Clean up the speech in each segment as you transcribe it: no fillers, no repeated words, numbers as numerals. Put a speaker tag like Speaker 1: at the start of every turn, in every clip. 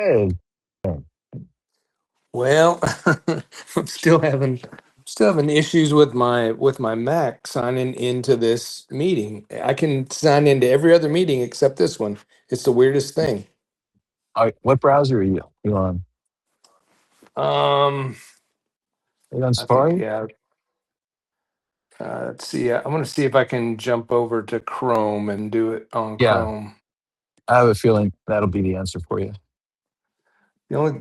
Speaker 1: Hey,
Speaker 2: Well, I'm still having issues with my Mac signing into this meeting. I can sign into every other meeting except this one. It's the weirdest thing.
Speaker 1: what browser are you on?
Speaker 2: Um,
Speaker 1: Are you on
Speaker 2: I think
Speaker 1: Safari?
Speaker 2: yeah. Let's see. I'm gonna see if I can jump over to Chrome and do it on
Speaker 1: Yeah,
Speaker 2: Chrome.
Speaker 1: I have a feeling that'll be the answer for you.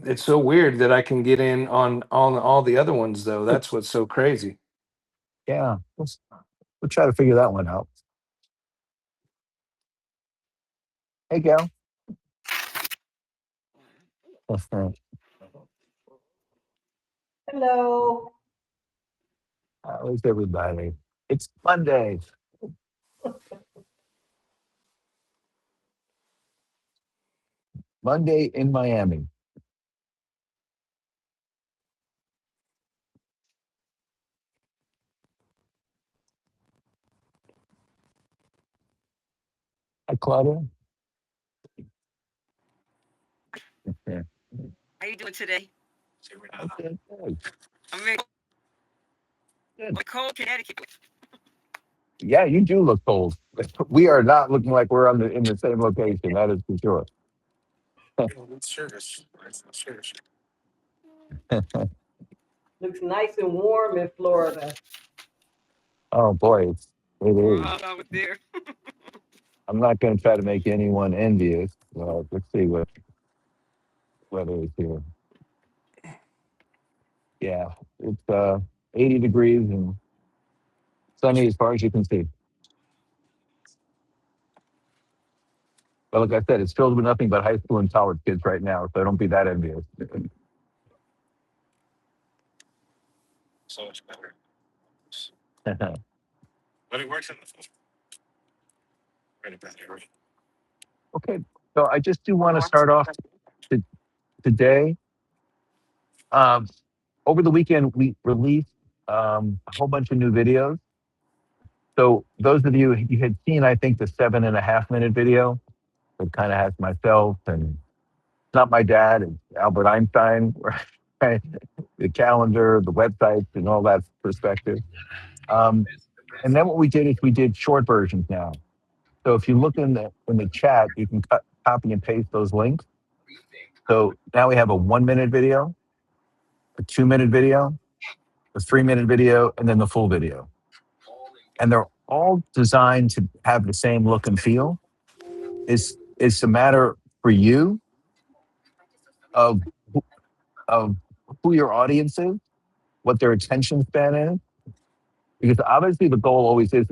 Speaker 2: It's so weird that I can get in on all the other ones though. That's what's so crazy.
Speaker 1: Yeah, we'll try to figure that one out. Hey, Gal.
Speaker 3: Hello.
Speaker 1: How's everybody? It's Monday. Monday in Miami. Hi, Claudia. Yeah.
Speaker 4: How you doing today?
Speaker 1: Okay, good.
Speaker 4: I'm very
Speaker 1: Good.
Speaker 4: cold, Connecticut.
Speaker 1: Yeah, you do look cold. We are not looking like we're in the same location. That is for sure.
Speaker 3: Looks nice and warm in Florida.
Speaker 1: Oh boy, it is.
Speaker 4: Over there.
Speaker 1: I'm not going to try to make anyone envious. Let's see what weather is here. Yeah, it's 80 degrees and sunny as far as you can see. But like I said, it's filled with nothing but high school and college kids right now, so don't be that envious. Okay, so I just do want to start off to, today. Um, Over the weekend, we released a whole bunch of new videos. So those of you had seen, I think, the 7.5 minute video that kind of has myself and not my dad, it's Albert Einstein, right? The calendar, the websites, and all that perspective. Um, and then what we did is we did short versions now. So if you look in the chat, you can copy and paste those links. So now we have a 1 minute video, a 2 minute video, a 3 minute video, and then the full video. And they're all designed to have the same look and feel. It's a matter for you of of who your audience is, what their attention span is, because obviously the goal always is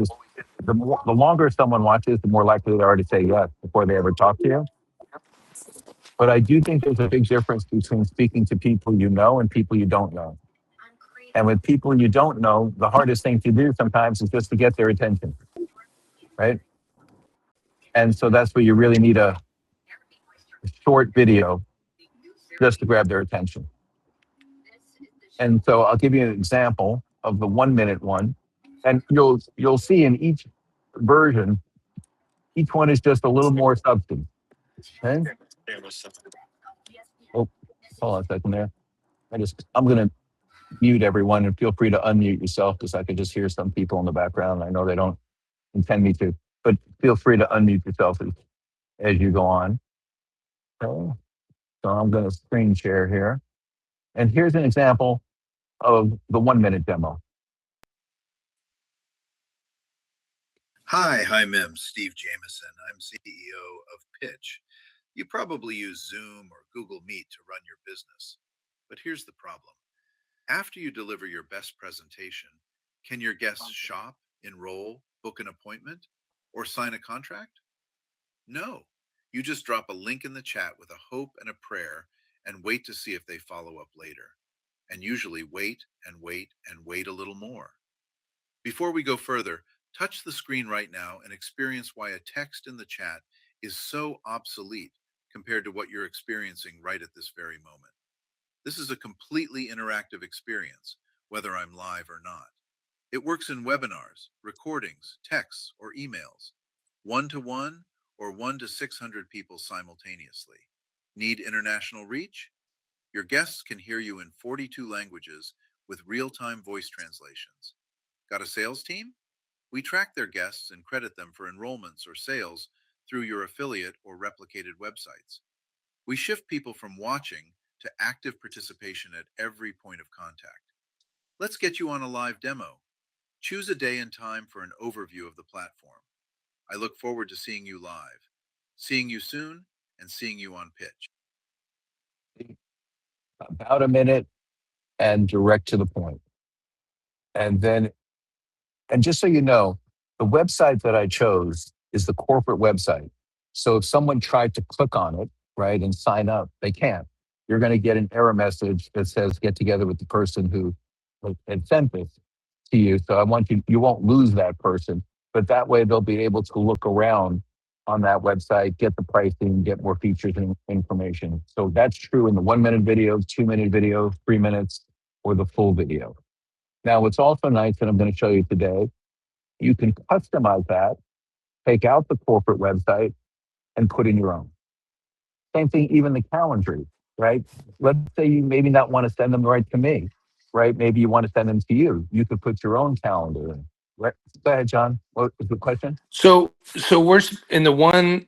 Speaker 1: the longer someone watches, the more likely they are to say yes before they ever talk to you. But I do think there's a big difference between speaking to people you know and people you don't know. And with people you don't know, the hardest thing to do sometimes is just to get their attention, right? And so that's where you really need a short video just to grab their attention. And so I'll give you an example of the 1 minute one. And you'll see in each version, each one is just a little more substance. Okay? Oh, hold on a second there. I'm gonna mute everyone and feel free to unmute yourself because I can just hear some people in the background. I know they don't intend me to, but feel free to unmute yourself as you go on. Okay. So I'm gonna screen share here. And here's an example of the 1 minute demo.
Speaker 5: Hi, Mims. Steve Jameson. I'm CEO of Pitch. You probably use Zoom or Google Meet to run your business. But here's the problem. After you deliver your best presentation, can your guests shop, enroll, book an appointment, or sign a contract? No. You just drop a link in the chat with a hope and a prayer and wait to see if they follow up later. And usually wait and wait and wait a little more. Before we go further, touch the screen right now and experience why a text in the chat is so obsolete compared to what you're experiencing right at this very moment. This is a completely interactive experience, whether I'm live or not. It works in webinars, recordings, texts, or emails, 1-to-1 or 1 to 600 people simultaneously. Need international reach? Your guests can hear you in 42 languages with real-time voice translations. Got a sales team? We track their guests and credit them for enrollments or sales through your affiliate or replicated websites. We shift people from watching to active participation at every point of contact. Let's get you on a live demo. Choose a day and time for an overview of the platform. I look forward to seeing you live, seeing you soon, and seeing you on Pitch.
Speaker 1: About a minute and direct to the point. And then, and just so you know, the website that I chose is the corporate website. So if someone tried to click on it, right, and sign up, they can't. You're going to get an error message that says get together with the person who had sent this to you. So I want you won't lose that person, but that way they'll be able to look around on that website, get the pricing, get more features and information. So that's true in the 1 minute video, 2 minute video, 3 minutes, or the full video. Now, what's also nice, and I'm going to show you today, you can customize that, take out the corporate website, and put in your own. Same thing, even the calendar, right? Let's say you maybe not want to send them right to me, right? Maybe you want to send them to you. You could put your own calendar in. Right? Go ahead, John. What was the question?
Speaker 2: So we're in the 1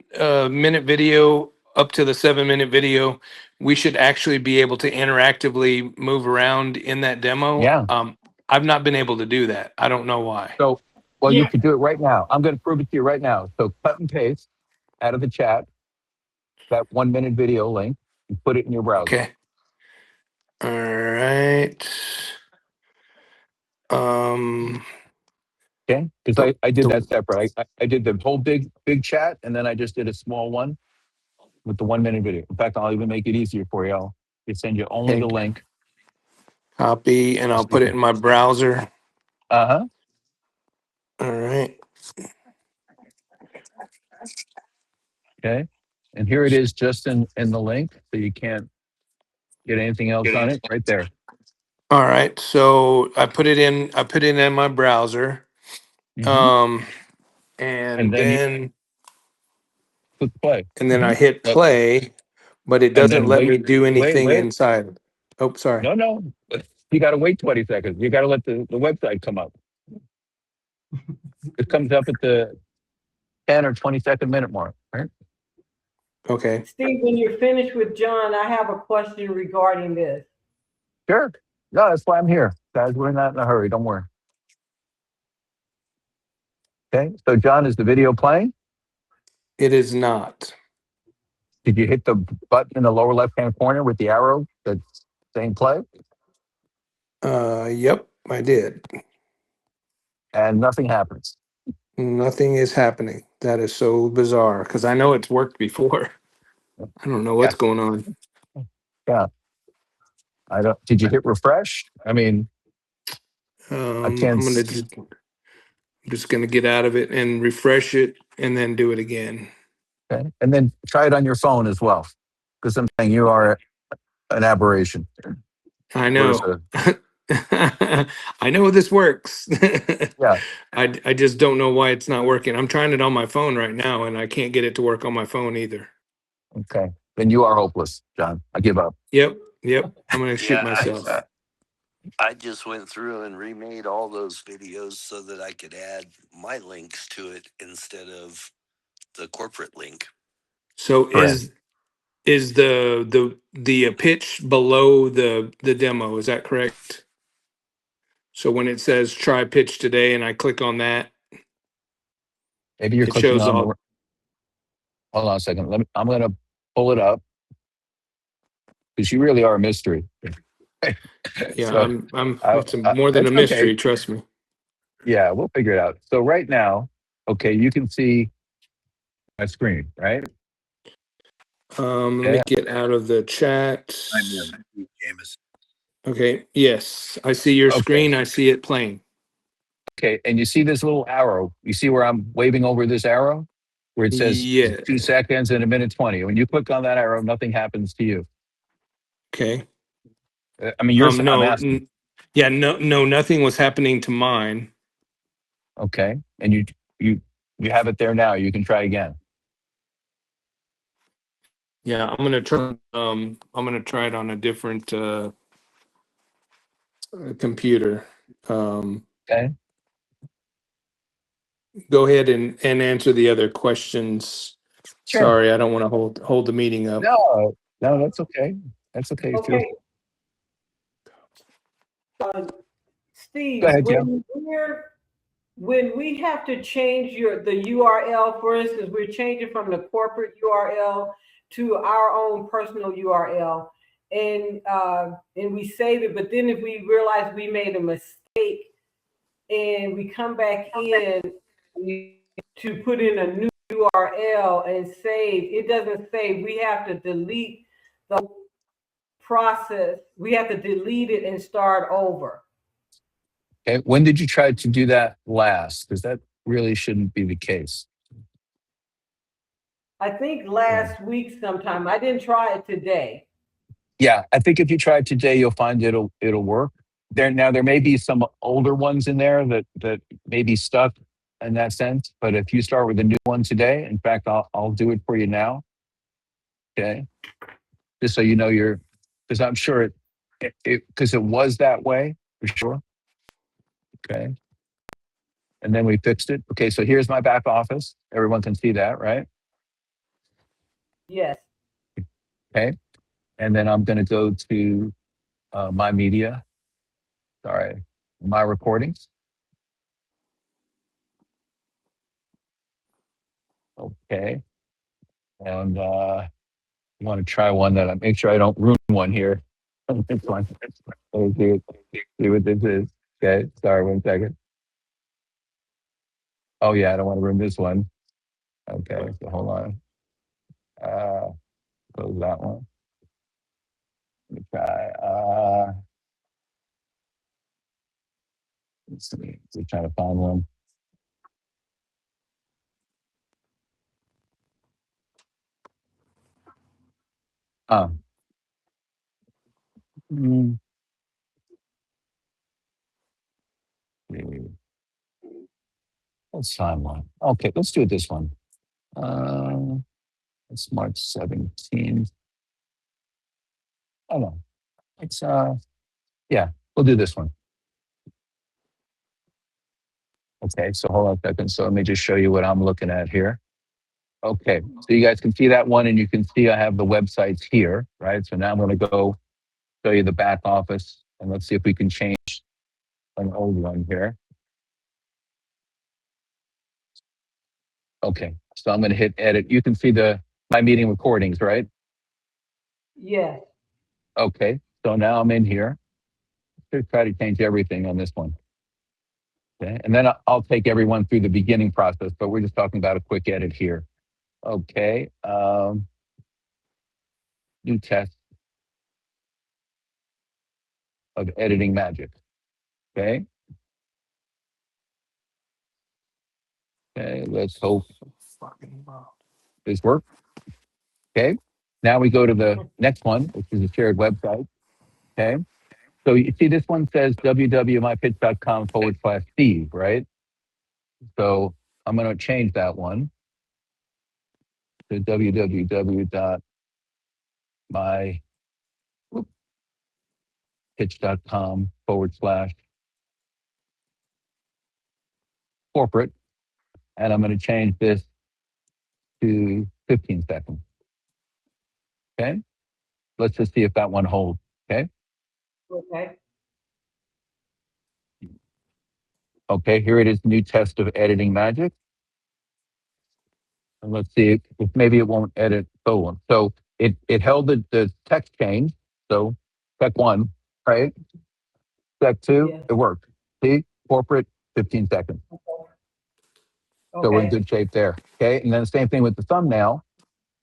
Speaker 2: minute video up to the 7 minute video. We should actually be able to interactively move around in that demo.
Speaker 1: Yeah.
Speaker 2: I've not been able to do that. I don't know why.
Speaker 1: So, well, you
Speaker 3: Yeah.
Speaker 1: could do it right now. I'm going to prove it to you right now. So cut and paste out of the chat that 1 minute video link and put it in your browser.
Speaker 2: Okay. All right.
Speaker 1: Okay, because I did that separate. I did the whole big chat, and then I just did a small one with the 1 minute video. In fact, I'll even make it easier for you. I'll send you only the link.
Speaker 2: Copy, and I'll put it in my browser.
Speaker 1: Uh-huh.
Speaker 2: All right.
Speaker 1: Okay. And here it is just in the link, so you can't get anything else on it. Right there.
Speaker 2: All right. So I put it in my browser.
Speaker 1: Mhm.
Speaker 2: And
Speaker 1: And then you
Speaker 2: then
Speaker 1: click play.
Speaker 2: I hit
Speaker 1: Yep.
Speaker 2: play, but it
Speaker 1: And
Speaker 2: doesn't
Speaker 1: then
Speaker 2: let me do anything
Speaker 1: wait.
Speaker 2: inside. Oh, sorry.
Speaker 1: No. You got to wait 20 seconds. You got to let the website come up. It comes up at the 10 or 20-second minute mark, right?
Speaker 2: Okay.
Speaker 3: Steve, when you're finished with John, I have a question regarding this.
Speaker 1: Sure. No, that's why I'm here. Guys, we're not in a hurry. Don't worry. Okay. So, John, is the video playing?
Speaker 2: It is not.
Speaker 1: Did you hit the button in the lower left-hand corner with the arrow that's saying play?
Speaker 2: Yep, I did.
Speaker 1: And nothing happens.
Speaker 2: Nothing is happening. That is so bizarre because I know it's worked before. I don't know what's
Speaker 1: Yeah.
Speaker 2: going on.
Speaker 1: Yeah. Did you hit refresh? I mean, I can't.
Speaker 2: I'm just gonna get out of it and refresh it and then do it again.
Speaker 1: Okay. And then try it on your phone as well, because I'm saying you are an aberration.
Speaker 2: I know. I know this works.
Speaker 1: Yeah.
Speaker 2: I just don't know why it's not working. I'm trying it on my phone right now and I can't get it to work on my phone either.
Speaker 1: Okay. Then you are hopeless, John. I give up.
Speaker 2: Yep. I'm gonna shoot
Speaker 6: Yeah,
Speaker 2: myself.
Speaker 6: I just went through and remade all those videos so that I could add my links to it instead of the corporate link.
Speaker 2: So
Speaker 1: Correct.
Speaker 2: is the pitch below the demo? Is that correct? So when it says try pitch today and I click on that,
Speaker 1: Maybe you're
Speaker 2: it
Speaker 1: clicking
Speaker 2: shows
Speaker 1: on
Speaker 2: all.
Speaker 1: Hold on a second. I'm going to pull it up because you really are a mystery.
Speaker 2: Yeah,
Speaker 1: So,
Speaker 2: it's more than a
Speaker 1: it's
Speaker 2: mystery,
Speaker 1: okay.
Speaker 2: trust me.
Speaker 1: Yeah, we'll figure it out. So right now, okay, you can see my screen, right?
Speaker 2: Let me get out of the chat.
Speaker 5: I'm Steve Jameson.
Speaker 2: Okay, yes, I see your
Speaker 1: Okay.
Speaker 2: screen. I see it playing.
Speaker 1: Okay, and you see this little arrow. You see where I'm waving over this arrow? Where it says
Speaker 2: Yeah.
Speaker 1: 2 seconds and a minute 20. When you click on that arrow, nothing happens to you.
Speaker 2: Okay.
Speaker 1: I mean, I'm
Speaker 2: No,
Speaker 1: asking.
Speaker 2: no, nothing was happening to mine.
Speaker 1: Okay, and you have it there now. You can try again.
Speaker 2: Yeah, I'm gonna try. I'm gonna try it on a different computer.
Speaker 1: Okay.
Speaker 2: Go ahead and answer the other questions.
Speaker 1: Sure.
Speaker 2: Sorry, I don't want to hold the meeting up.
Speaker 1: No, no, that's okay. That's okay.
Speaker 3: Okay. Steve,
Speaker 1: Go ahead, Jim.
Speaker 3: when we have to change the URL, for instance, we're changing from the corporate URL to our own personal URL, and we save it. But then if we realize we made a mistake and we come back in to put in a new URL and save, it doesn't save. We have to delete the process. We have to delete it and start over.
Speaker 1: Okay. When did you try to do that last? Because that really shouldn't be the case.
Speaker 3: I think last week sometime. I didn't try it today.
Speaker 1: Yeah, I think if you try it today, you'll find it'll work. There may be some older ones in there that may be stuck in that sense. But if you start with a new one today, in fact, I'll do it for you now. Okay, just so you know because I'm sure because it was that way for sure. Okay, and then we fixed it. Okay, so here's my back office. Everyone can see that, right?
Speaker 3: Yes.
Speaker 1: Okay, and then I'm going to go to my media. Sorry, my recordings. Okay. And I want to try one that I make sure I don't ruin one here. This one. Let's see what this is. Okay. Sorry, 1 second. Oh yeah, I don't want to ruin this one. Okay, so hold on. Close that one. Let me try. Let's see. We're trying to find one. Oh. Hmm. Let's find one. Okay, let's do it this one. It's March 17th. Oh no. It's yeah, we'll do this one. Okay, so hold on a second. So let me just show you what I'm looking at here. Okay, so you guys can see that one and you can see I have the websites here, right? So now I'm going to go show you the back office and let's see if we can change an old one here. Okay, so I'm going to hit edit. You can see my meeting recordings, right?
Speaker 3: Yes.
Speaker 1: Okay, so now I'm in here. Let's try to change everything on this one. Okay, and then I'll take everyone through the beginning process, but we're just talking about a quick edit here. Okay, new test of editing magic. Okay. Okay, let's hope this works. Okay. Now we go to the next one, which is a shared website. Okay. So you see this one says www.mypitch.com/Steve, right? So I'm going to change that one to www.mypitch.com/corporate. And I'm going to change this to 15 seconds. Okay. Let's just see if that one holds. Okay.
Speaker 3: Okay.
Speaker 1: Okay. Here it is. New test of editing magic. And let's see if maybe it won't edit so on. So it held the text change. So step one, right? Step two,
Speaker 3: Yes.
Speaker 1: it worked. See, corporate, 15 seconds.
Speaker 3: Okay.
Speaker 1: So we're in good shape there. Okay. And then the same thing with the thumbnail,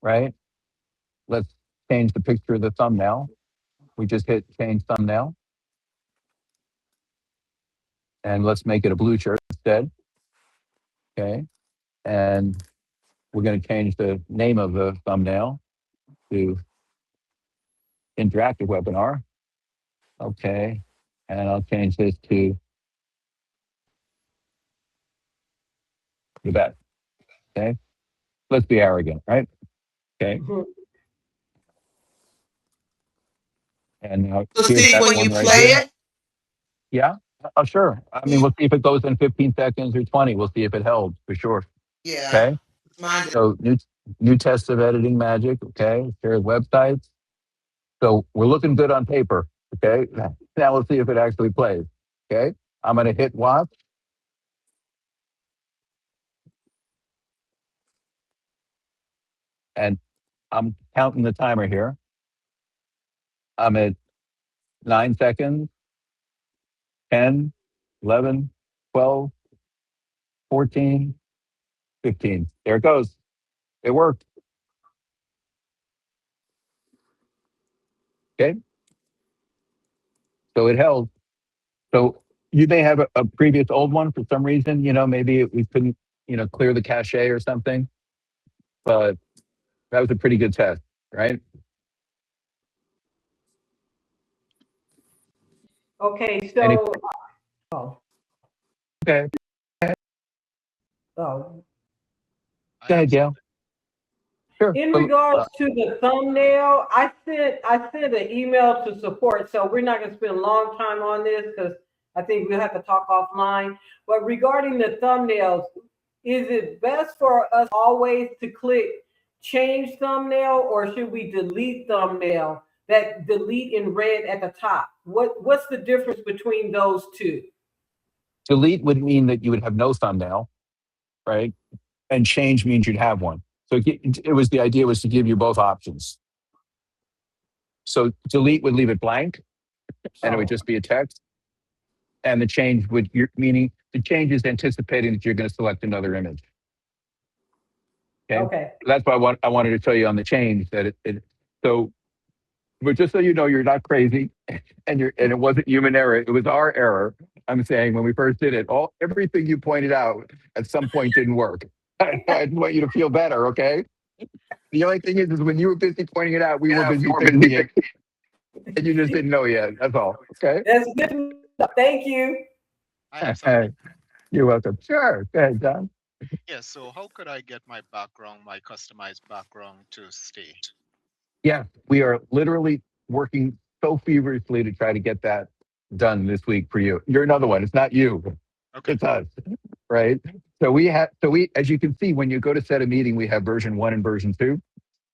Speaker 1: right? Let's change the picture of the thumbnail. We just hit change thumbnail. And let's make it a blue shirt instead. Okay. And we're going to change the name of the thumbnail to interactive webinar. Okay. And I'll change this to the best. Okay. Let's be arrogant, right? Okay.
Speaker 3: Mhm.
Speaker 1: And
Speaker 7: So
Speaker 1: here's
Speaker 7: Steve,
Speaker 1: that
Speaker 7: when
Speaker 1: one
Speaker 7: you
Speaker 1: right
Speaker 7: play
Speaker 1: here.
Speaker 7: it,
Speaker 1: Yeah, sure. I mean, we'll see if it goes in 15 seconds or 20. We'll see if it held for sure.
Speaker 7: yeah,
Speaker 1: Okay.
Speaker 7: mine.
Speaker 1: So new tests of editing magic. Okay. Share websites. So we're looking good on paper. Okay. Now we'll see if it actually plays. Okay. I'm going to hit watch. And I'm counting the timer here. I'm at 9 seconds, 10, 11, 12, 14, 15. There it goes. It worked. Okay. So it held. So you may have a previous old one for some reason, maybe we couldn't, clear the cache or something, but that was a pretty good test, right?
Speaker 3: Okay,
Speaker 1: Any,
Speaker 3: so, oh,
Speaker 1: okay.
Speaker 3: oh.
Speaker 1: Go ahead, Gail. Sure.
Speaker 3: In regards to the thumbnail, I sent an email to support, so we're not gonna spend a long time on this because I think we'll have to talk offline. But regarding the thumbnails, is it best for us always to click change thumbnail, or should we delete thumbnail? That delete in red at the top. What's the difference between those two?
Speaker 1: Delete would mean that you would have no thumbnail, right? And change means you'd have one. So the idea was to give you both options. So delete would leave it blank, and it would just be a text. And the change meaning the change is anticipating that you're going to select another image.
Speaker 3: Okay.
Speaker 1: That's why I wanted to tell you on the change that but just so you know, you're not crazy, and it wasn't human error. It was our error. I'm saying when we first did it, everything you pointed out at some point didn't work. I just want you to feel better, okay? The only thing is when you were busy pointing it out, we were busy fixing it, and you just didn't know yet. That's all. Okay.
Speaker 3: That's good. Thank you.
Speaker 8: I have something.
Speaker 1: You're welcome. Sure. Go ahead, John.
Speaker 8: Yeah, so how could I get my background, my customized background to stay?
Speaker 1: Yeah, we are literally working so feverishly to try to get that done this week for you. You're another one. It's not you.
Speaker 8: Okay.
Speaker 1: It's us, right? So as you can see, when you go to set a meeting, we have version 1 and version 2.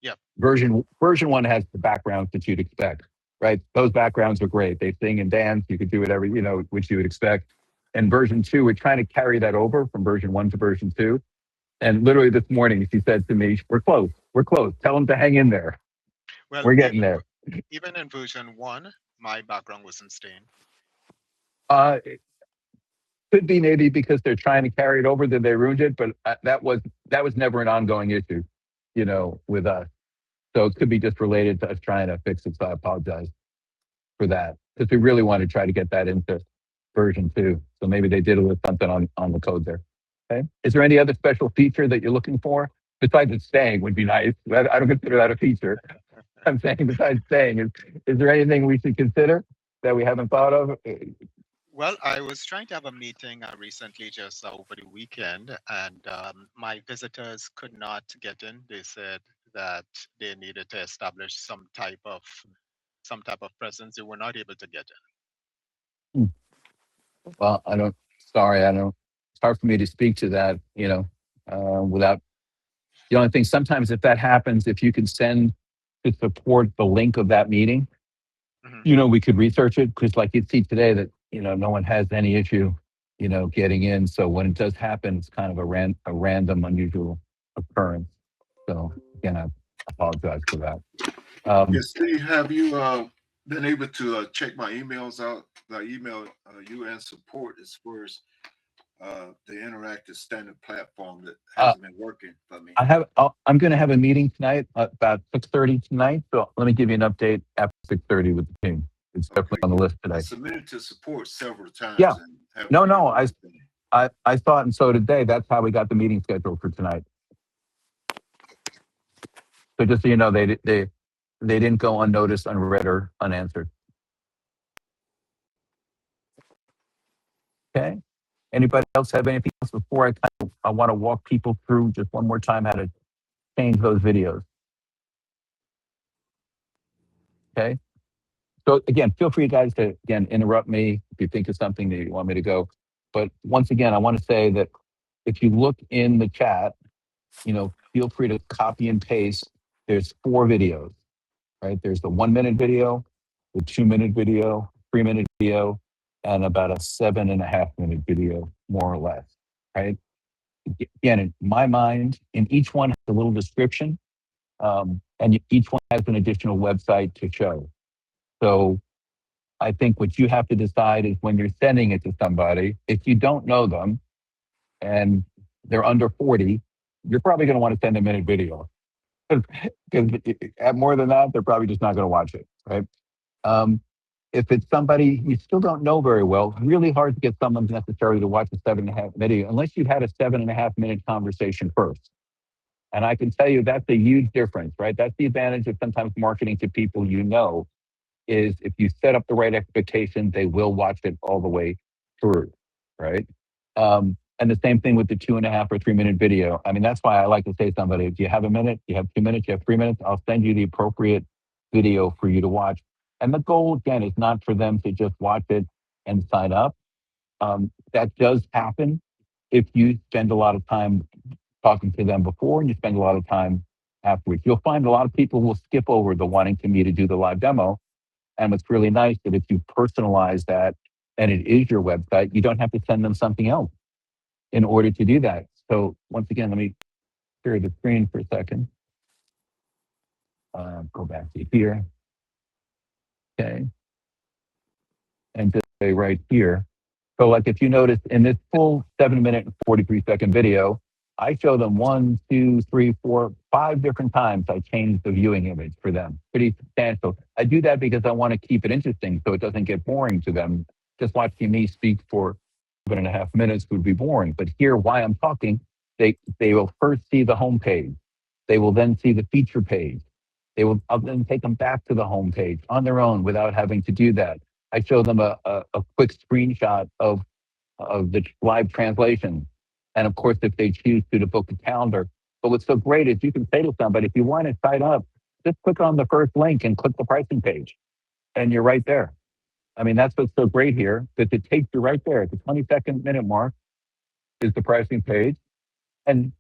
Speaker 8: Yep.
Speaker 1: Version 1 has the backgrounds that you'd expect, right? Those backgrounds are great. They sing and dance. You could do whatever, which you would expect. And version 2, we're trying to carry that over from version 1 to version 2. And literally this morning, she said to me, we're close. We're close. Tell them to hang in there.
Speaker 8: Well,
Speaker 1: We're getting there.
Speaker 8: Even in version 1, my background wasn't staying.
Speaker 1: It could be maybe because they're trying to carry it over that they ruined it, but that was never an ongoing issue, with us. So it could be just related to us trying to fix it. So I apologize for that because we really want to try to get that into version 2. So maybe they did a little something on the code there. Okay. Is there any other special feature that you're looking for besides it staying? Would be nice. I don't consider that a feature. I'm saying besides staying, is there anything we should consider that we haven't thought of?
Speaker 8: Well, I was trying to have a meeting recently just over the weekend, and my visitors could not get in. They said that they needed to establish some type of presence. They were not able to get in.
Speaker 1: Well, it's hard for me to speak to that, without, the only thing, sometimes if that happens, if you can send to support the link of that meeting, we could research it because like you'd see today that, no one has any issue, getting in. So when it does happen, it's kind of a random, unusual occurrence. So again, I apologize for that.
Speaker 9: Yes, Steve, have you been able to check my emails out? I emailed you and support as far as the interactive standard platform that hasn't been working for me.
Speaker 1: I'm going to have a meeting tonight about 6:30 tonight. So let me give you an update after 6:30 with the team. It's definitely on the list today.
Speaker 9: I submitted to support several times.
Speaker 1: Yeah.
Speaker 9: And
Speaker 1: No, I saw it and so did they. That's how we got the meeting scheduled for tonight. So just so you know, they didn't go unnoticed, unread, or unanswered. Okay. Anybody else have anything else before I want to walk people through just one more time how to change those videos? Okay. So again, feel free, guys, to again interrupt me if you think of something that you want me to go. But once again, I want to say that if you look in the chat, feel free to copy and paste. There's 4 videos, right? There's the 1-minute video, the 2-minute video, 3-minute video, and about a 7.5-minute video, more or less, right? Again, in my mind, in each one has a little description, and each one has an additional website to show. So I think what you have to decide is when you're sending it to somebody, if you don't know them and they're under 40, you're probably going to want to send a minute video. Because at more than that, they're probably just not going to watch it, right? If it's somebody you still don't know very well, really hard to get someone necessarily to watch a 7.5 video unless you've had a 7.5-minute conversation first. And I can tell you that's a huge difference, right? That's the advantage of sometimes marketing to people is if you set up the right expectations, they will watch it all the way through, right? And the same thing with the 2.5 or 3-minute video. I mean, that's why I like to say to somebody, if you have a minute, you have 2 minutes, you have 3 minutes, I'll send you the appropriate video for you to watch. And the goal, again, is not for them to just watch it and sign up. That does happen if you spend a lot of time talking to them before and you spend a lot of time afterwards. You'll find a lot of people will skip over the wanting to me to do the live demo. And what's really nice that if you personalize that and it is your website, you don't have to send them something else in order to do that. So once again, let me clear the screen for a second. Go back to here. Okay. And just say right here. So like if you notice in this full 7-minute and 43-second video, I show them 1, 2, 3, 4, 5 different times I changed the viewing image for them. Pretty substantial. I do that because I want to keep it interesting so it doesn't get boring to them. Just watching me speak for 7.5 minutes would be boring. But here, while I'm talking, they will first see the home page. They will then see the feature page. I'll then take them back to the home page on their own without having to do that. I show them a quick screenshot of the live translation. And of course, if they choose to book a calendar. But what's so great is you can say to somebody, if you want to sign up, just click on the first link and click the pricing page. And you're right there. I mean, that's what's so great here, that it takes you right there. At the 22nd minute mark is the pricing page. And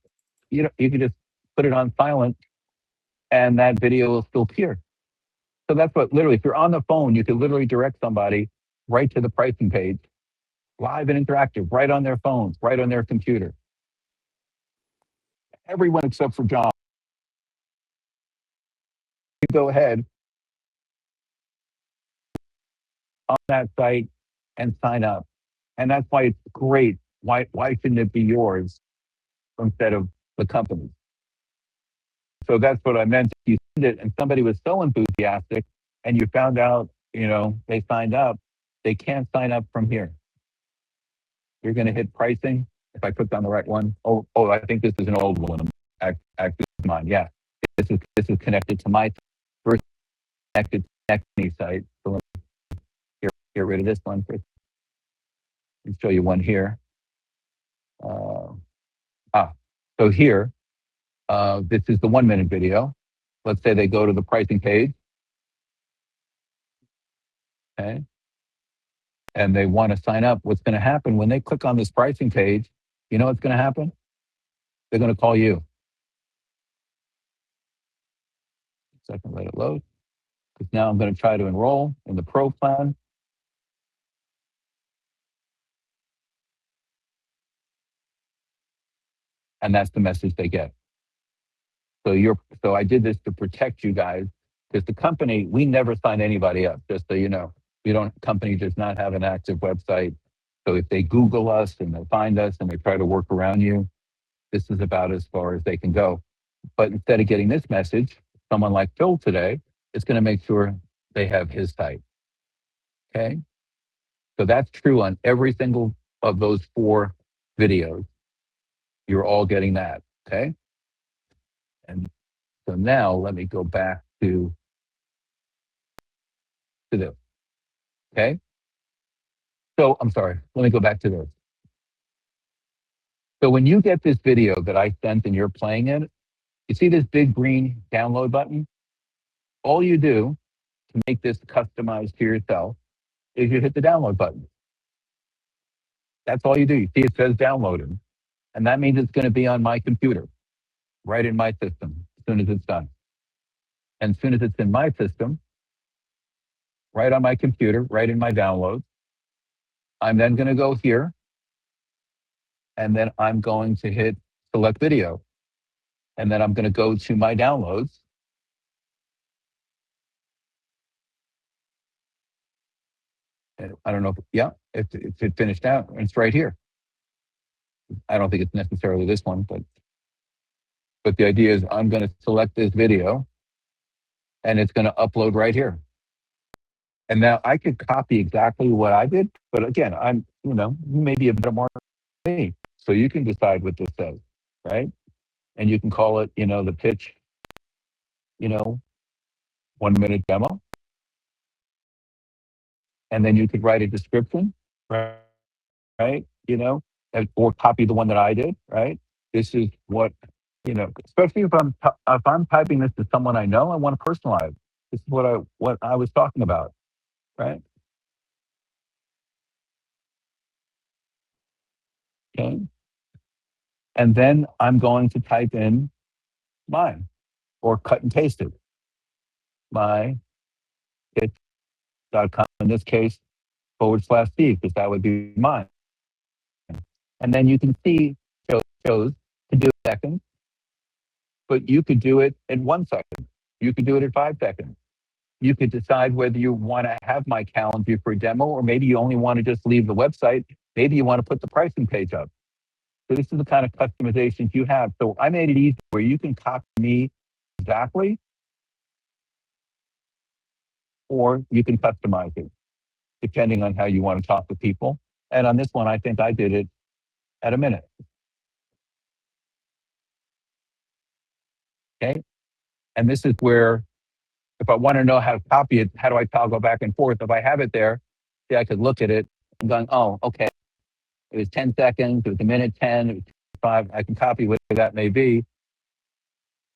Speaker 1: you can just put it on silent and that video will still appear. So that's what literally, if you're on the phone, you can literally direct somebody right to the pricing page, live and interactive, right on their phones, right on their computer. Everyone except for John. You go ahead on that site and sign up. And that's why it's great. Why shouldn't it be yours instead of the company? So that's what I meant. If you send it and somebody was so enthusiastic and you found out, they signed up, they can't sign up from here. You're going to hit pricing. If I click on the right one, I think this is an old one. Active mine. Yeah, this is connected to my first connected to the site. So let me get rid of this one first. I'll show you one here. So here, this is the 1-minute video. Let's say they go to the pricing page. Okay. And they want to sign up. What's going to happen when they click on this pricing page? You know what's going to happen? They're going to call you. Second, let it load. Because now I'm going to try to enroll in the Pro plan. And that's the message they get. So I did this to protect you guys, because the company, we never sign anybody up, just so you know. Company does not have an active website. So if they Google us and they find us and they try to work around you, this is about as far as they can go. But instead of getting this message, someone like Phil today is going to make sure they have his site. Okay. So that's true on every single of those 4 videos. You're all getting that. Okay. And so now let me go back to this. Okay. So I'm sorry, let me go back to this. So when you get this video that I sent and you're playing it, you see this big green download button? All you do to make this customized to yourself is you hit the download button. That's all you do. You see it says downloaded. And that means it's going to be on my computer, right in my system, as soon as it's done. And as soon as it's in my system, right on my computer, right in my downloads, I'm then going to go here, and then I'm going to hit select video. And then I'm going to go to my downloads. And I don't know if it finished out. It's right here. I don't think it's necessarily this one, but the idea is I'm going to select this video, and it's going to upload right here. And now I could copy exactly what I did, but again, I'm, maybe a bit more than me. So you can decide what this says, right? And you can call it, the pitch, 1 minute demo. And then you could write a description, right? Or copy the one that I did, right? This is what, especially if I'm typing this to someone I know, I want to personalize. This is what I was talking about, right? Okay. And then I'm going to type in mine or cut and paste it. My pitch.com, in this case, /Steve, because that would be mine. And then you can see shows to do seconds, but you could do it in 1 second. You could do it in 5 seconds. You could decide whether you want to have my calendar for a demo, or maybe you only want to just leave the website. Maybe you want to put the pricing page up. So this is the kind of customizations you have. So I made it easy where you can copy me exactly, or you can customize it depending on how you want to talk to people. And on this one, I think I did it at a minute. Okay. And this is where, if I want to know how to copy it, how do I toggle back and forth? If I have it there, see, I could look at it and going, oh, okay. It was 10 seconds, it was a minute 10, it was 5. I can copy whatever that may be.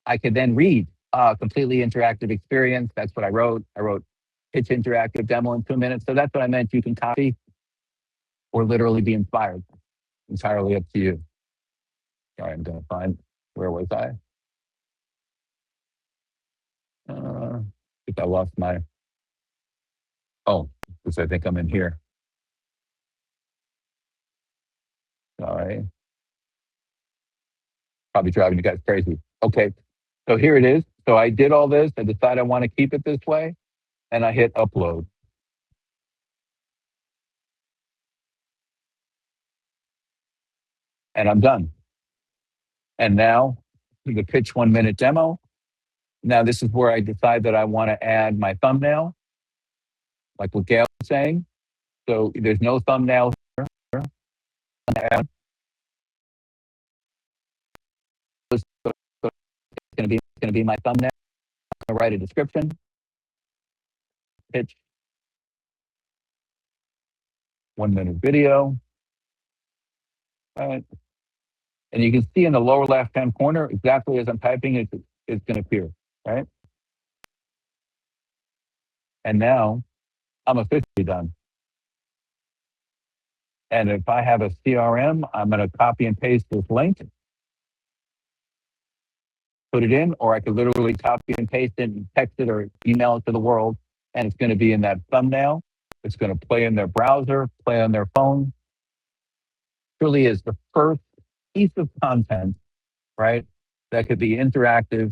Speaker 1: I could then read completely interactive experience. That's what I wrote. I wrote pitch interactive demo in 2 minutes. So that's what I meant. You can copy or literally be inspired. Entirely up to you. Sorry, I'm going to find, where was I? I think I lost my, because I think I'm in here. Sorry. Probably driving you guys crazy. Okay, so here it is. So I did all this. I decided I want to keep it this way, and I hit upload. And I'm done. And now the pitch 1 minute demo. Now this is where I decide that I want to add my thumbnail, like what Gail was saying. So there's no thumbnail here. It's going to be my thumbnail. I'm going to write a description. Pitch 1 minute video. All right. And you can see in the lower left-hand corner, exactly as I'm typing it, it's going to appear, right? And now I'm officially done. And if I have a CRM, I'm going to copy and paste this link, put it in, or I could literally copy and paste it and text it or email it to the world, and it's going to be in that thumbnail. It's going to play in their browser, play on their phone. Truly is the first piece of content, right, that could be interactive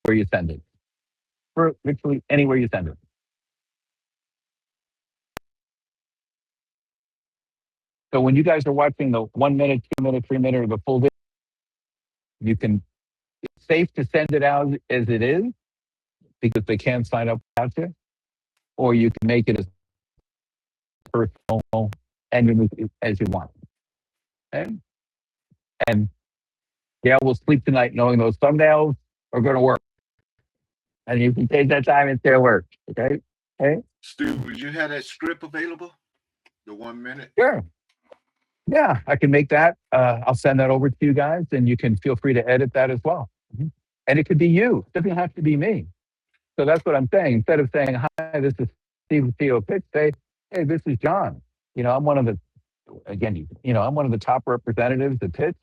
Speaker 1: where you send it. For literally anywhere you send it. So when you guys are watching the 1 minute, 2 minute, 3 minute, or the full video, you can, it's safe to send it out as it is because they can't sign up without you, or you can make it as personal and unique as you want. Okay? And Gail will sleep tonight knowing those thumbnails are going to work. And you can take that time and still work. Okay? Okay?
Speaker 9: Stu, would you have that script available? The 1 minute?
Speaker 1: Sure. Yeah, I can make that. I'll send that over to you guys, and you can feel free to edit that as well. Mm-hmm. And it could be you. It doesn't have to be me. So that's what I'm saying. Instead of saying, hi, this is Steve CEO Pitch, say, hey, this is John. I'm one of the, again, I'm one of the top representatives at Pitch,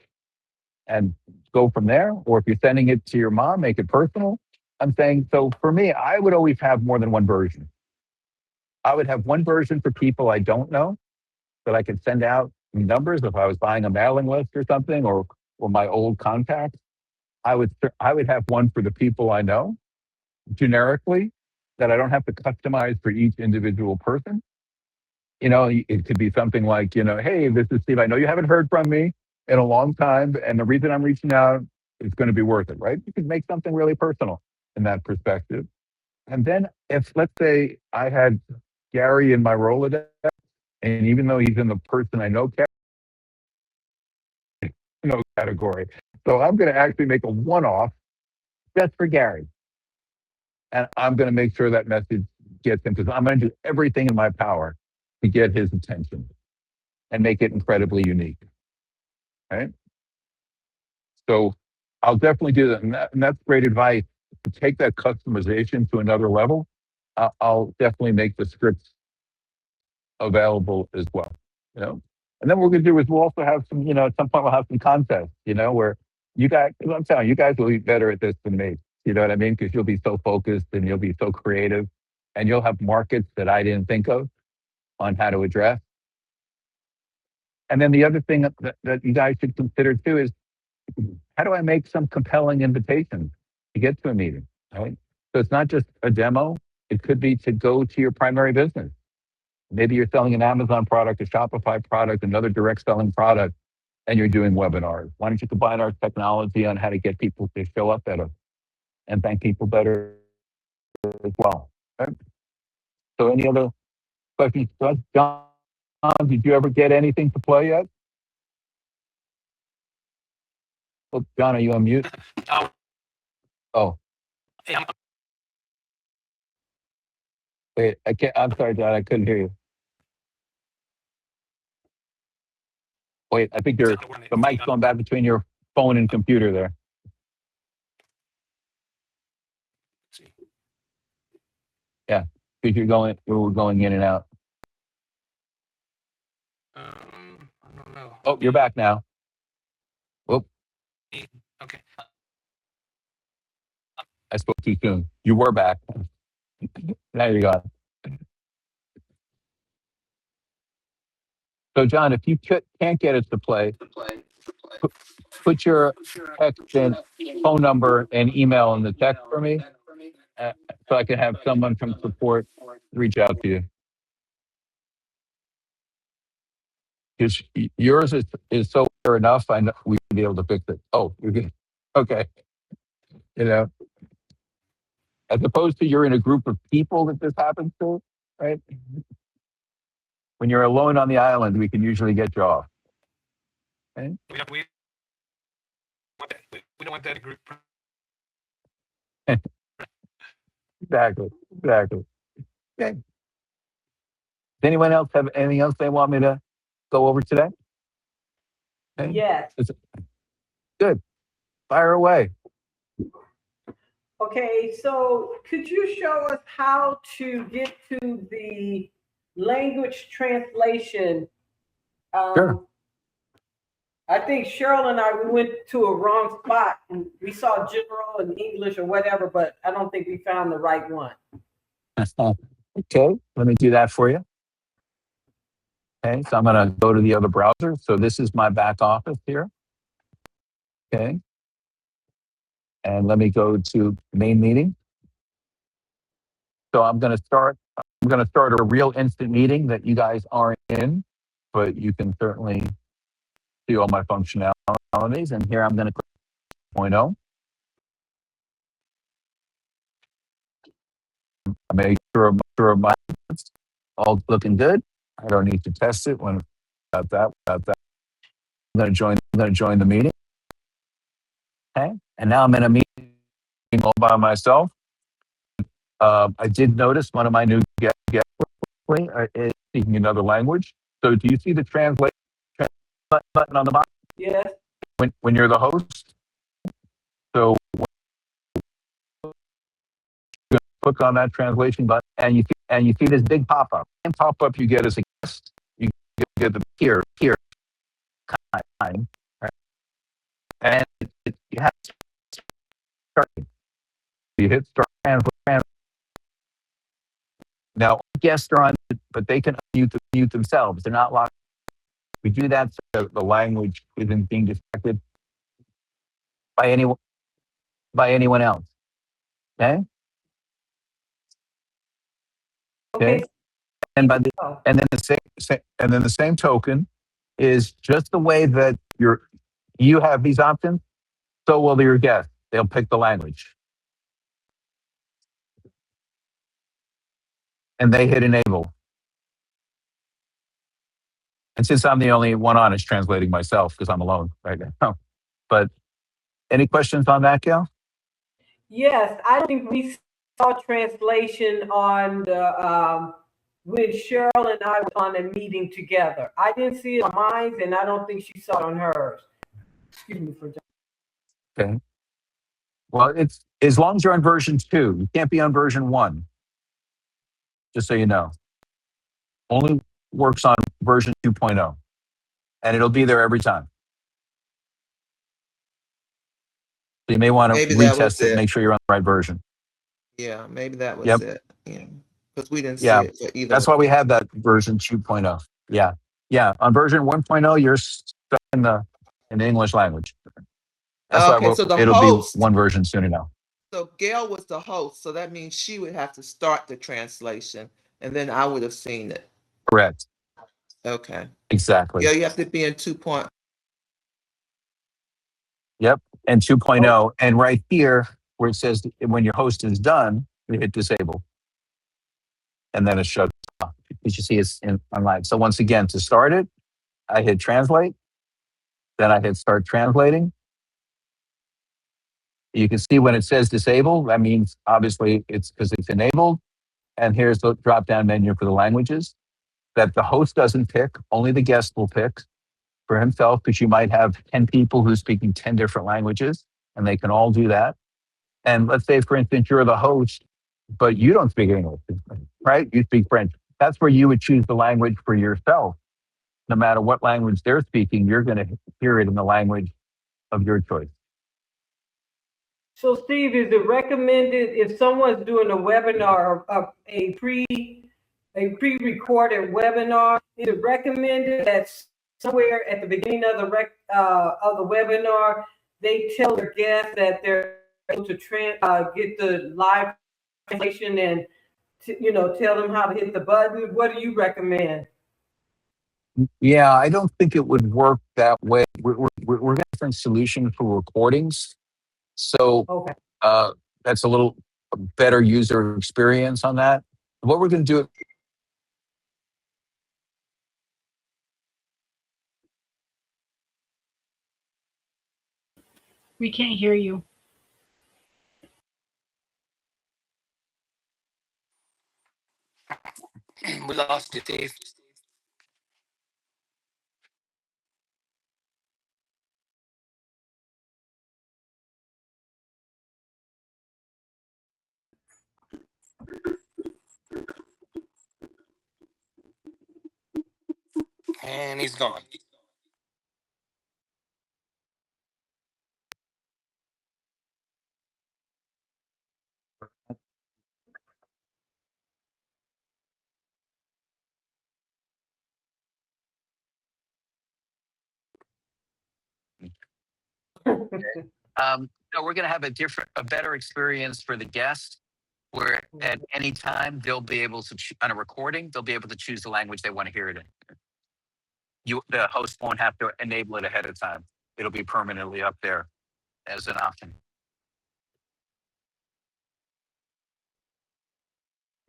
Speaker 1: and go from there. Or if you're sending it to your mom, make it personal. I'm saying, so for me, I would always have more than one version. I would have one version for people I don't know that I could send out numbers if I was buying a mailing list or something, or my old contacts. I would have one for the people I know generically that I don't have to customize for each individual person. It could be something like, hey, this is Steve. I know you haven't heard from me in a long time, and the reason I'm reaching out is going to be worth it, right? You could make something really personal in that perspective. And then if, let's say, I had Gary in my Rolodex, and even though he's in the person I know category, so I'm going to actually make a one-off just for Gary. And I'm going to make sure that message gets him, because I'm going to do everything in my power to get his attention and make it incredibly unique. Right? So I'll definitely do that. And that's great advice. To take that customization to another level, I'll definitely make the scripts available as well. And then what we're going to do is we'll also have some, at some point we'll have some contests, where you guys, I'm telling you, guys will be better at this than me. You know what I mean? Because you'll be so focused and you'll be so creative, and you'll have markets that I didn't think of on how to address. And then the other thing that you guys should consider too is, how do I make some compelling invitations to get to a meeting? Right? So it's not just a demo. It could be to go to your primary business. Maybe you're selling an Amazon product, a Shopify product, another direct selling product, and you're doing webinars. Why don't you combine our technology on how to get people to show up better and thank people better as well? Right? So any other questions for us? John, did you ever get anything to play yet? Oh, John, are you on mute? Oh. Wait, I can't. I'm sorry, John. I couldn't hear you. Wait, I think the mic's going back between your phone and computer there. Yeah, because we're going in and out.
Speaker 2: I don't know.
Speaker 1: Oh, you're back now. Whoop.
Speaker 2: Okay.
Speaker 1: I spoke too soon. You were back. Now you're gone. So, John, if you can't get us to play, put your text and phone number and email in the text for me, so I can have someone from support reach out to you. Because yours is so fair enough. I know we can be able to fix it. Oh, you're good. Okay. As opposed to you're in a group of people that this happens to, right? When you're alone on the island, we can usually get you off. Okay?
Speaker 2: We don't want that group.
Speaker 1: Exactly. Okay. Does anyone else have anything else they want me to go over today? Okay.
Speaker 3: Yes.
Speaker 1: Good. Fire away.
Speaker 3: Okay, so could you show us how to get to the language translation?
Speaker 1: Sure.
Speaker 3: I think Cheryl and I, we went to a wrong spot, and we saw general and English or whatever, but I don't think we found the right one.
Speaker 1: Okay, let me do that for you. Okay, so I'm going to go to the other browser. So this is my back office here. Okay. And let me go to main meeting. So I'm going to start a real instant meeting that you guys aren't in, but you can certainly see all my functionalities. And here I'm going to click 0.0. I make sure my all looking good. I don't need to test it when about that. I'm going to join the meeting. Okay, and now I'm in a meeting all by myself. I did notice one of my new guests is speaking another language. So do you see the translate button on the bottom?
Speaker 3: Yes.
Speaker 1: When you're the host. So click on that translation button, and you see this big pop up. And pop up you get as a guest, you get the here kind, right? And you have to start. You hit start translate. Now guests are on, but they can mute themselves. They're not locked. We do that so the language isn't being detected by anyone else. Okay. Okay. And by the and then the same token is just the way that you have these options, so will your guests. They'll pick the language. And they hit enable. And since I'm the only one on, it's translating myself because I'm alone right now. But any questions on that, Gail?
Speaker 3: Yes, I don't think we saw translation on the when Cheryl and I were on a meeting together. I didn't see it on mine, and I don't think she saw it on hers. Excuse me for that.
Speaker 1: Okay. Well, it's as long as you're on version 2, you can't be on version 1. Just so you know. Only works on version 2.0. And it'll be there every time. So you may want to
Speaker 7: Maybe that was
Speaker 1: retest it,
Speaker 7: it.
Speaker 1: make sure you're on the right version.
Speaker 7: Yeah, maybe that was
Speaker 1: Yep.
Speaker 7: it. Yeah, because we didn't see
Speaker 1: Yeah.
Speaker 7: it for either.
Speaker 1: That's why we have that version 2.0. Yeah. Yeah. On version 1.0, you're stuck in the English language. That's why
Speaker 7: Okay, so the
Speaker 1: it'll
Speaker 7: host.
Speaker 1: be one version soon enough.
Speaker 7: So Gail was the host, so that means she would have to start the translation, and then I would have seen it.
Speaker 1: Correct.
Speaker 7: Okay.
Speaker 1: Exactly.
Speaker 7: Yeah, you have to be in 2.0.
Speaker 1: Yep. And 2.0. And right here, where it says when your host is done, you hit disable. And then it shuts off. As you see, it's on live. So once again, to start it, I hit translate. Then I hit start translating. You can see when it says disable, that means obviously it's because it's enabled. And here's the drop down menu for the languages that the host doesn't pick, only the guest will pick for himself, because you might have 10 people who's speaking 10 different languages, and they can all do that. And let's say, for instance, you're the host, but you don't speak English, right? You speak French. That's where you would choose the language for yourself. No matter what language they're speaking, you're going to hear it in the language of your choice.
Speaker 3: So Steve, is it recommended if someone's doing a webinar, a pre-recorded webinar, is it recommended that somewhere at the beginning of the webinar, they tell their guests that they're able to get the live translation and tell them how to hit the button? What do you recommend?
Speaker 1: Yeah, I don't think it would work that way. We're getting a different solution for recordings. So
Speaker 3: Okay.
Speaker 1: that's a little better user experience on that. What we're going to do.
Speaker 10: We can't hear you.
Speaker 2: We lost you, Steve. And he's gone.
Speaker 1: No, we're going to have a better experience for the guest, where at any time they'll be able to, on a recording, they'll be able to choose the language they want to hear it in. The host won't have to enable it ahead of time. It'll be permanently up there as an option.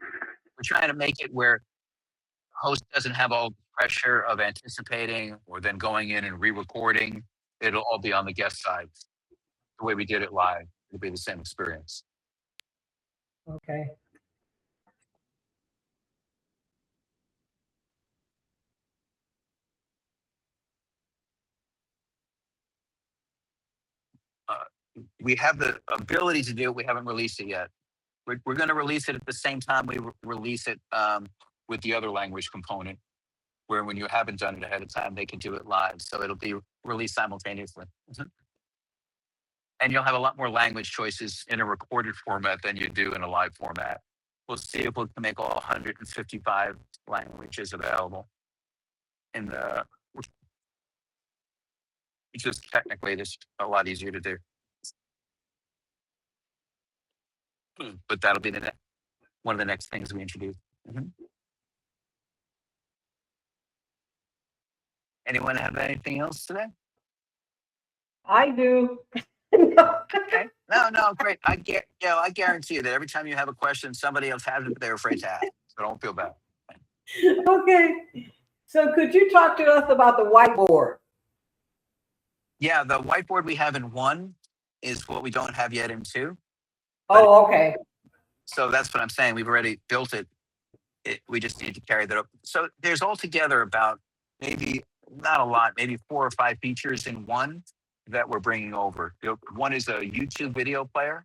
Speaker 1: We're trying to make it where host doesn't have all the pressure of anticipating or then going in and re-recording. It'll all be on the guest side. The way we did it live, it'll be the same experience.
Speaker 3: Okay.
Speaker 1: We have the ability to do it. We haven't released it yet. we're going to release it at the same time we release it with the other language component, where when you haven't done it ahead of time, they can do it live. So it'll be released simultaneously. Mhm. And you'll have a lot more language choices in a recorded format than you do in a live format. We'll see if we can make all 155 languages available in the, which is technically just a lot easier to do. But that'll be one of the next things we introduce. Mhm. Anyone have anything else today?
Speaker 3: I do.
Speaker 1: Okay. No, great. I guarantee you that every time you have a question, somebody else has it, but they're afraid to ask. So don't feel bad.
Speaker 3: Okay. So could you talk to us about the whiteboard?
Speaker 1: Yeah, the whiteboard we have in 1 is what we don't have yet in 2.
Speaker 3: Oh, okay.
Speaker 1: So that's what I'm saying. We've already built it. We just need to carry that up. So there's altogether about maybe not a lot, maybe 4 or 5 features in 1 that we're bringing over. One is a YouTube video player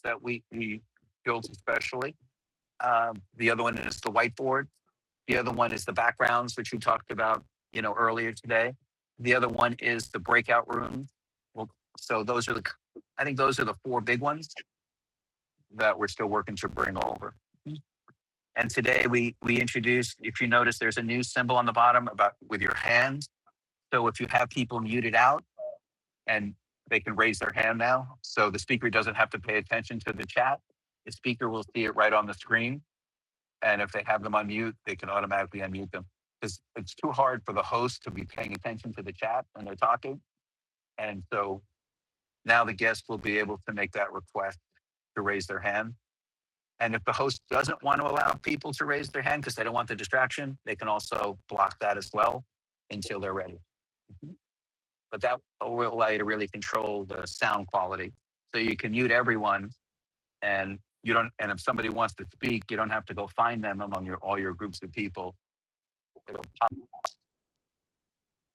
Speaker 1: that we built especially. The other one is the whiteboard. The other one is the backgrounds, which we talked about, earlier today. The other one is the breakout rooms. Well, so I think those are the 4 big ones that we're still working to bring over. And today we introduced, if you notice, there's a new symbol on the bottom with your hands. So if you have people muted out, and they can raise their hand now, so the speaker doesn't have to pay attention to the chat. The speaker will see it right on the screen. And if they have them on mute, they can automatically unmute them. Because it's too hard for the host to be paying attention to the chat when they're talking. And so now the guest will be able to make that request to raise their hand. And if the host doesn't want to allow people to raise their hand because they don't want the distraction, they can also block that as well until they're ready. But that will allow you to really control the sound quality. So you can mute everyone, and if somebody wants to speak, you don't have to go find them among all your groups of people. It'll pop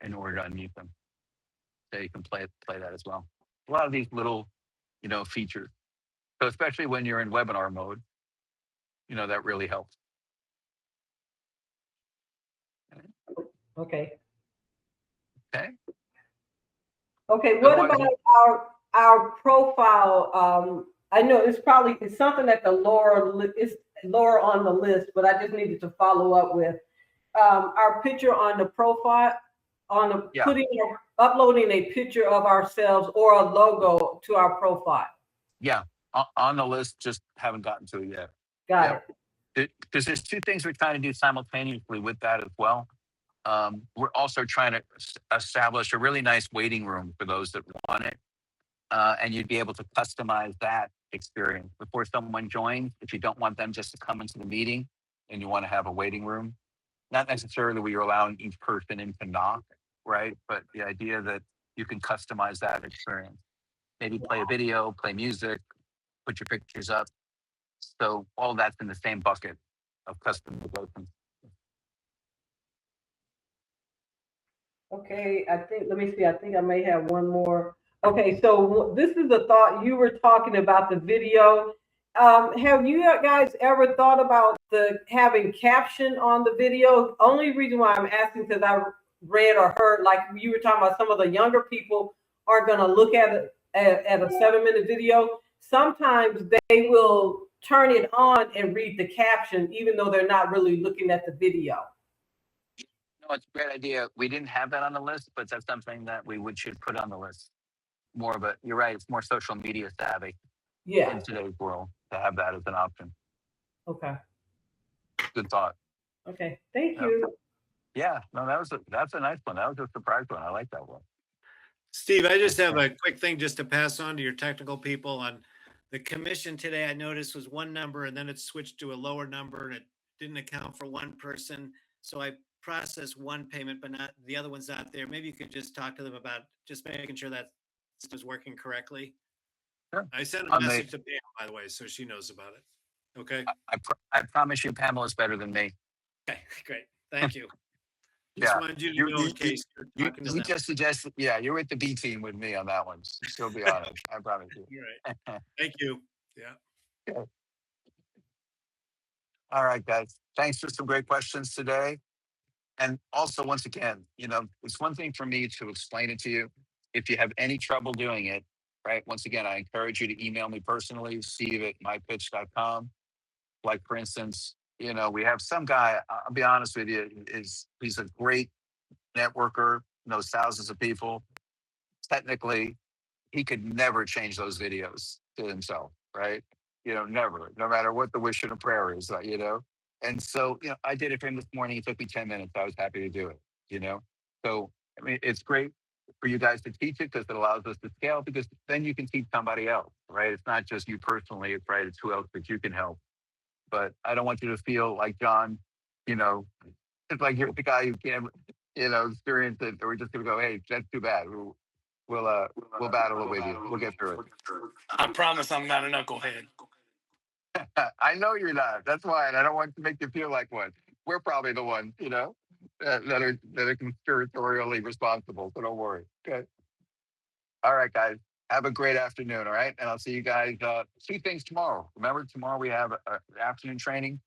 Speaker 1: in order to unmute them. So you can play that as well. A lot of these little, features. So especially when you're in webinar mode, that really helps.
Speaker 3: Okay.
Speaker 1: Okay.
Speaker 3: Okay. What
Speaker 1: Otherwise,
Speaker 3: about our profile? I know it's something that is lower on the list, but I just needed to follow up with our picture on the profile, uploading a picture of ourselves or a logo to our profile.
Speaker 1: Yeah, on the list, just haven't gotten to it yet.
Speaker 3: Got it.
Speaker 1: Because there's 2 things we're trying to do simultaneously with that as well. We're also trying to establish a really nice waiting room for those that want it. And you'd be able to customize that experience before someone joins. If you don't want them just to come into the meeting and you want to have a waiting room, not necessarily where you're allowing each person in to knock, right? But the idea that you can customize that experience. Maybe play a video, play music, put your pictures up. So all that's in the same bucket of customization.
Speaker 3: Okay, let me see, I think I may have one more. Okay, so this is a thought you were talking about the video. Have you guys ever thought about having caption on the video? Only reason why I'm asking because I read or heard, like you were talking about, some of the younger people are going to look at it at a 7-minute video. Sometimes they will turn it on and read the caption, even though they're not really looking at the video.
Speaker 1: No, it's a great idea. We didn't have that on the list, but that's something that we should put on the list. You're right, it's more social media savvy in today's world to have that as an option.
Speaker 3: Okay.
Speaker 1: Good thought.
Speaker 3: Okay, thank you.
Speaker 1: Yeah, no, that's a nice one. That was a surprise one. I like that one.
Speaker 10: Steve, I just have a quick thing just to pass on to your technical people. On the commission today, I noticed was one number and then it switched to a lower number and it didn't account for one person. So I processed one payment, but not the other one's not there. Maybe you could just talk to them about just making sure that this is working correctly.
Speaker 1: Sure.
Speaker 10: I sent a message to Pam, by the way, so she knows about it. Okay.
Speaker 1: I promise you, Pamela's better than me.
Speaker 10: Okay, great. Thank you. Just wanted you to know in case you're talking to them.
Speaker 1: Just suggested, you're with the B team with me on that one. She'll be on it. I promise you.
Speaker 10: You're right. Thank you. Yeah.
Speaker 1: All right, guys. Thanks for some great questions today. And also, once again, it's one thing for me to explain it to you. If you have any trouble doing it, right? Once again, I encourage you to email me personally, steve@mypitch.com. Like, for instance, we have some guy, I'll be honest with you, he's a great networker, knows thousands of people. Technically, he could never change those videos to himself, right? Never, no matter what the wish and a prayer is, And so, I did it for him this morning. It took me 10 minutes. I was happy to do it. So, I mean, it's great for you guys to teach it because it allows us to scale because then you can teach somebody else, right? It's not just you personally, it's right. It's who else that you can help. But I don't want you to feel like John, it's like you're the guy who can't, experience it. Or we're just going to go, hey, that's too bad. We'll battle it with you. We'll get through it.
Speaker 2: I promise I'm not a knucklehead.
Speaker 1: I know you're not. That's why, and I don't want to make you feel like one. We're probably the ones, that are conspiratorially responsible. So don't worry. Okay. All right, guys. Have a great afternoon. All right, and I'll see you guys. 2 things tomorrow. Remember, tomorrow we have an afternoon training.